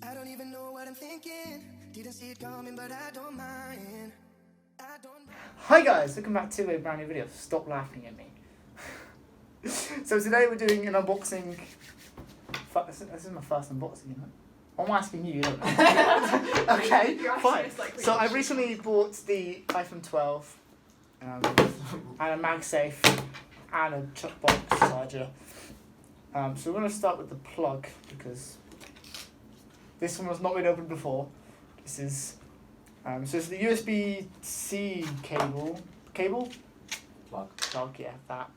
I don't even know what I'm thinking. Didn't see it coming, but I don't mind. Hi guys, welcome back to a brand new video. Stop laughing at me. So today we're doing an unboxing. This is my first unboxing, isn't it? I'm asking you, don't I? Okay, fine. So I recently bought the iPhone 12 and a MagSafe and a box charger. So we're going to start with the plug because this one was not been opened before. This is so it's the USB-C cable. Plug, yeah, that.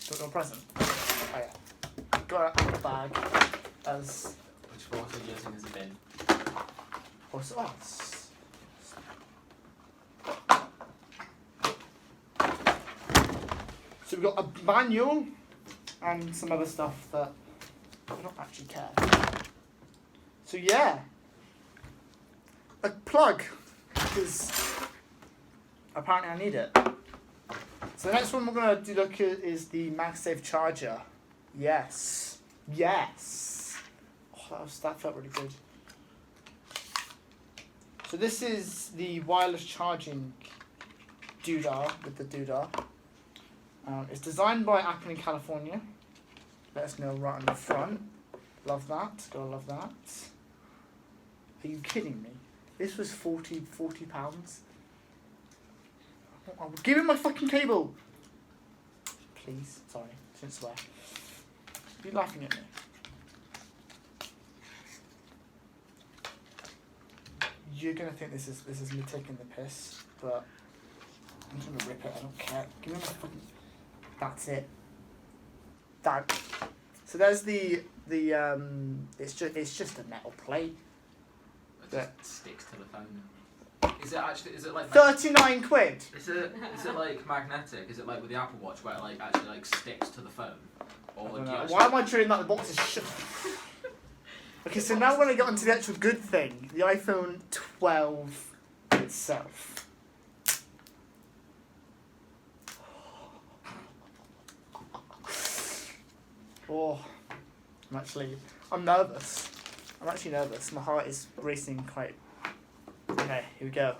Got no present. Oh yeah. Got a bag as. Which water are you using as a bin? So we've got a manual and some other stuff that I don't actually care. So yeah, a plug, because apparently I need it. So the next one we're going to look at is the MagSafe Charger. Yes. Oh, that felt really good. So this is the wireless charging doodah with the doodah. It's designed by Apple in California. Let us know right on the front. Love that. Gotta love that. Are you kidding me? This was £40. Oh, give me my fucking cable! Please. Sorry. Shouldn't swear. You're laughing at me. You're gonna think this is me taking the piss, but I'm just gonna rip it. I don't care. Give me my fucking. That's it. That. So there's the it's just a metal plate. It just sticks to the phone. Is it like 39 quid? Is it like magnetic? Is it like with the Apple Watch where it like actually like sticks to the phone? Or do you actually... Why am I treating that the box is shut? Okay, so now when I get onto the actual good thing, the iPhone 12 itself. Oh, I'm nervous. I'm actually nervous. My heart is racing quite. Okay, here we go.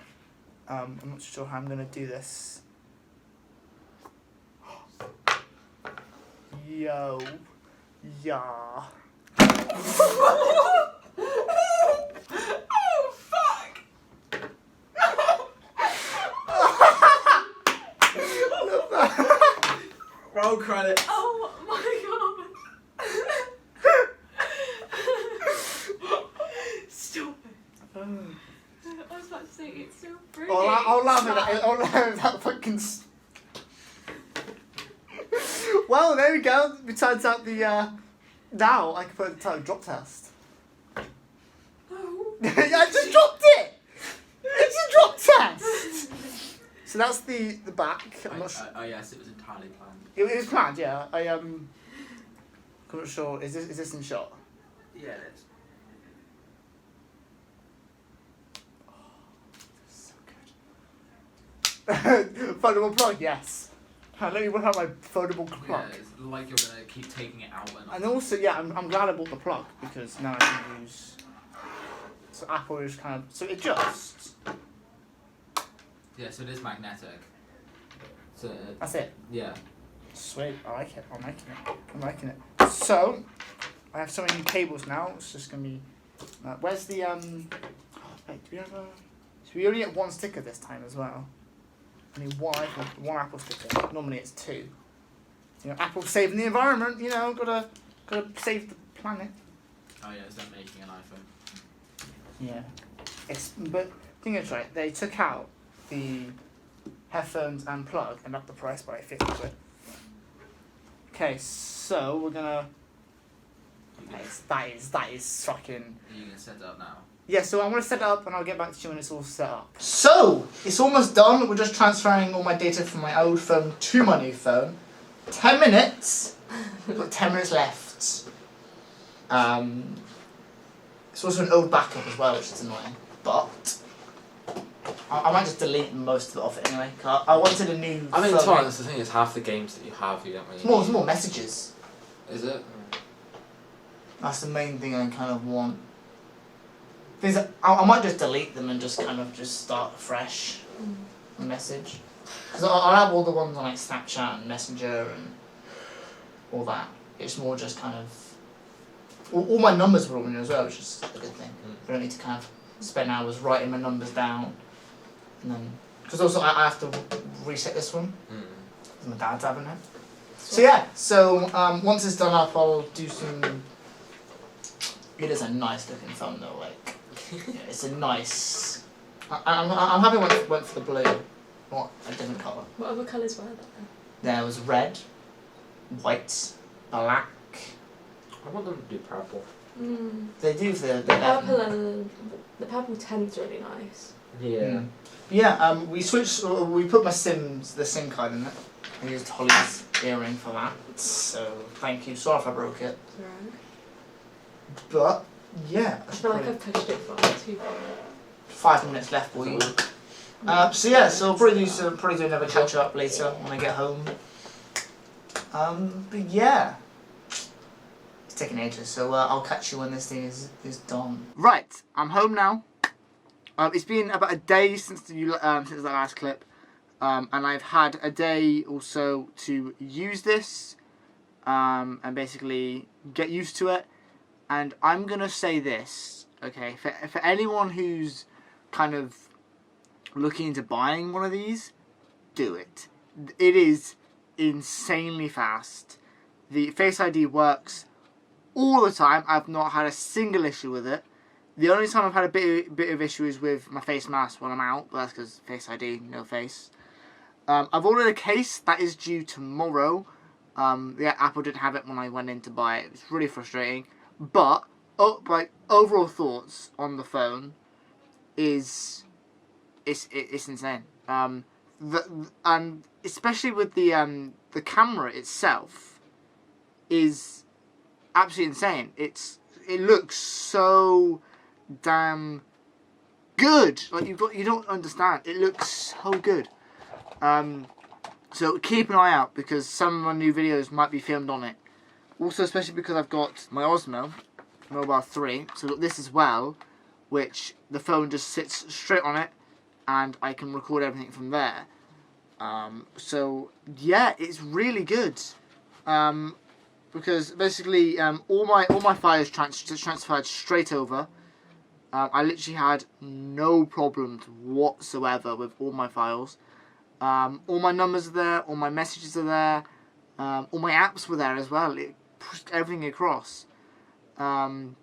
I'm not sure how I'm going to do this. Yo. Yeah. Oh, fuck! Roll credits. Oh my god. Stop it. I was about to say, it's so pretty. I'll laugh at that fucking... Well, there we go. It turns out the... Now I can put the title drop test. Oh. Yeah, I just dropped it! It's a drop test! So that's the back. I'm not sure. Oh yes, it was entirely planned. It was planned, yeah. I'm not sure. Is this in shot? Yeah, it is. So good. Foldable plug, yes. Let me work out my foldable plug. Yeah, it's like you're gonna keep taking it out And also, yeah, I'm glad I bought the plug because now I can use. So Apple is kind of so it adjusts. Yeah, so it is magnetic. So That's it. Yeah. Sweet, I like it. I'm liking it. So I have so many cables now. It's just gonna be. Where's the Wait, do we have a? So we only get one sticker this time as well. Only one Apple sticker. Normally it's two. You know, Apple saving the environment. You know, gotta save the planet. Oh yeah, is that making an iPhone? Yeah. But the thing is, right? They took out the headphones and plug and upped the price by 50 quid. Okay, so we're gonna. That is fucking. Are you gonna set it up now? Yeah, so I'm going to set it up and I'll get back to you when it's all set up. So, it's almost done. We're just transferring all my data from my old phone to my new phone. 10 minutes. We've got 10 minutes left. It's also an old backup as well, which is annoying. But I might just delete most of it off it anyway. I wanted a new. I mean, phone. to be honest, the thing is, half the games that you have, you don't really. It's more messages. Is it? That's the main thing I kind of want. Things that, I might just delete them and just kind of just start fresh. A message. Because I'll have all the ones on like Snapchat and Messenger and all that. It's more just kind of. All my numbers are all in as well, which is a good thing. I don't need to kind of spend hours writing my numbers down. And then. Because also I have to reset this one. My dad's having it. So yeah, once it's done up, I'll do some. It is a nice looking phone though, like yeah, it's a nice. I'm happy when it went for the blue, not a different colour. What other colours were there? There was red, white, black. I want them to do purple. They do the purple and the purple tent's really nice. Yeah. Yeah. We switched. We put the SIM card in it. I used Holly's earring for that. So thank you. Sorry if I broke it. It's alright. But yeah. I feel like I've pushed it far too far. 5 minutes left for you. So yeah, so I'll probably do another catch up later when I get home. But yeah, it's taking ages, so I'll catch you when this thing is done. Right, I'm home now. It's been about a day since the last clip, and I've had a day or so to use this, and basically get used to it. And I'm gonna say this, okay, for anyone who's kind of looking into buying one of these, do it. It is insanely fast. The Face ID works all the time. I've not had a single issue with it. The only time I've had a bit of issue is with my face mask when I'm out, but that's because Face ID, no face. I've ordered a case that is due tomorrow. Yeah, Apple didn't have it when I went in to buy it. It was really frustrating. But overall thoughts on the phone is it's insane. And especially with the camera itself is absolutely insane. It looks so damn good. Like you don't understand. It looks so good. So keep an eye out because some of my new videos might be filmed on it. Also, especially because I've got my Osmo Mobile 3, so I've got this as well, which the phone just sits straight on it, and I can record everything from there. So yeah, it's really good. Because basically, all my files transferred straight over. I literally had no problems whatsoever with all my files. All my numbers are there, all my messages are there, all my apps were there as well. It pushed everything across. The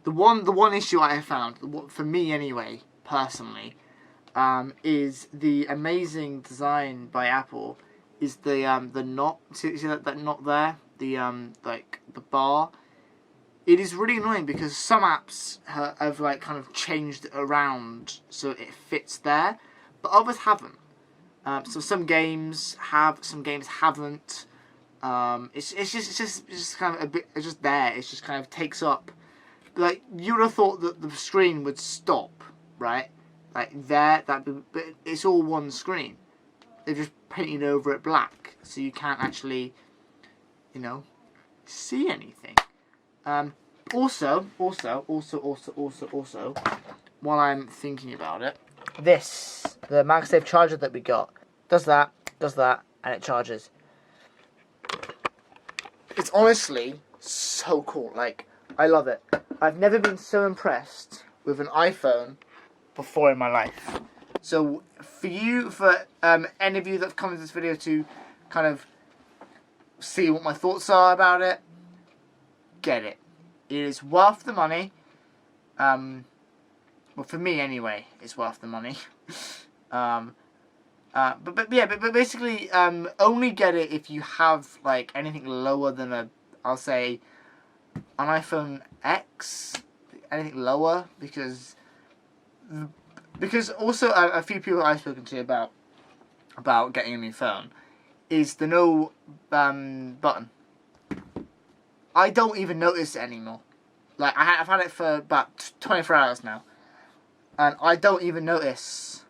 one issue I have found, for me anyway, personally, is the amazing design by Apple. Is the knot? See that knot there? The like the bar. It is really annoying because some apps have like kind of changed it around so it fits there, but others haven't. So some games have, some games haven't. It's just kind of a bit. It's just there. It just kind of takes up. Like you would have thought that the screen would stop, right? Like there, but it's all one screen. They've just painted over it black, so you can't actually, see anything. Also, while I'm thinking about it, the MagSafe Charger that we got, does that, and it charges. It's honestly so cool. Like, I love it. I've never been so impressed with an iPhone before in my life. So, for any of you that have come to this video to kind of see what my thoughts are about it, get it. It is worth the money. Well, for me anyway, it's worth the money. But basically, only get it if you have like anything lower than I'll say, an iPhone X, anything lower, because also a few people I've spoken to about getting a new phone is the no button. I don't even notice it anymore. Like I've had it for about 24 hours now, and I don't even notice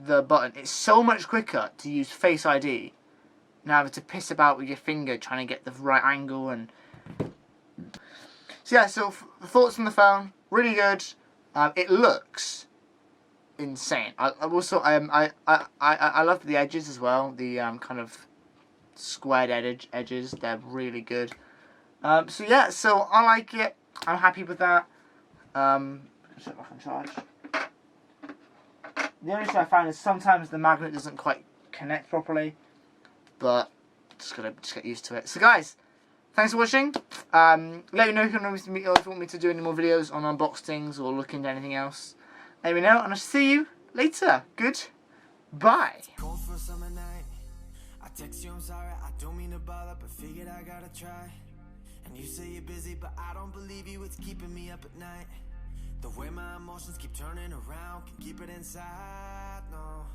the button. It's so much quicker to use Face ID than having to piss about with your finger trying to get the right angle. And so yeah, so the thoughts on the phone, really good. It looks insane. I also I love the edges as well. The kind of squared edges. They're really good. So yeah, so I like it. I'm happy with that. Set back on charge. The only issue I find is sometimes the magnet doesn't quite connect properly, but just gotta get used to it. So guys, thanks for watching. Let me know if you want me to do any more videos on unboxings or look into anything else. Let me know, and I'll see you later. Goodbye. Cold for a summer night. I text you, I'm sorry, I don't mean to bother, but figured I gotta try. And you say you're busy, but I don't believe you, it's keeping me up at night. The way my emotions keep turning around, can keep it inside, no.